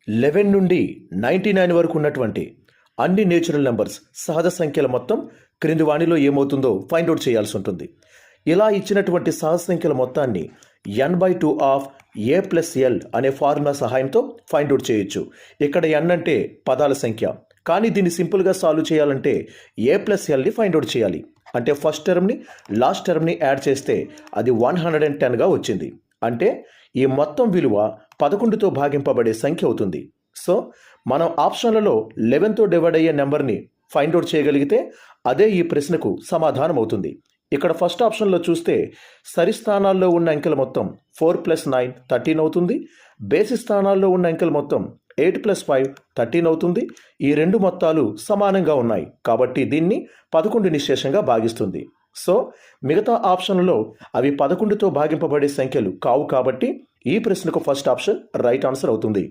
11 నుండి 99 వరకు ఉన్నటువంటి అన్ని నేచురల్ నెంబర్స్ సహజ సంఖ్యల మొత్తం క్రింది వాణిలో ఏమవుతుందో ఫైండ్ అవుట్ చేయాల్సి ఉంటుంది. ఇలా ఇచ్చినటువంటి సహజ సంఖ్యల మొత్తాన్ని n/2 of a plus L అనే ఫార్ములా సహాయంతో ఫైండ్ అవుట్ చేయొచ్చు. ఇక్కడ n అంటే పదాల సంఖ్య, కానీ దీన్ని సింపుల్గా సాల్వ్ చేయాలంటే a ప్లస్ ఎల్ని ఫైండ్ అవుట్ చేయాలి. అంటే ఫస్ట్ టర్మ్ని లాస్ట్ టర్మ్ని యాడ్ చేస్తే అది 110గా వచ్చింది. అంటే ఈ మొత్తం విలువ 11తో భాగింపబడే సంఖ్య అవుతుంది. సో మనం ఆప్షన్లలో 11తో డివైడ్ అయ్యే నెంబర్ని ఫైండ్ అవుట్ చేయగలిగితే అదే ఈ ప్రశ్నకు సమాధానం అవుతుంది. ఇక్కడ ఫస్ట్ ఆప్షన్లో చూస్తే సరి స్థానాల్లో ఉన్న అంకెల మొత్తం 4 + 9 13 అవుతుంది. బేసి స్థానాల్లో ఉన్న అంకెల మొత్తం 8 + 5 13 అవుతుంది. ఈ రెండు మొత్తాలు సమానంగా ఉన్నాయి కాబట్టి దీన్ని 11 నిశ్శేషంగా భాగిస్తుంది. సో మిగతా ఆప్షన్లలో అవి 11తో భాగింపబడే సంఖ్యలు కావు కాబట్టి ఈ ప్రశ్నకు ఫస్ట్ ఆప్షన్ రైట్ ఆన్సర్ అవుతుంది.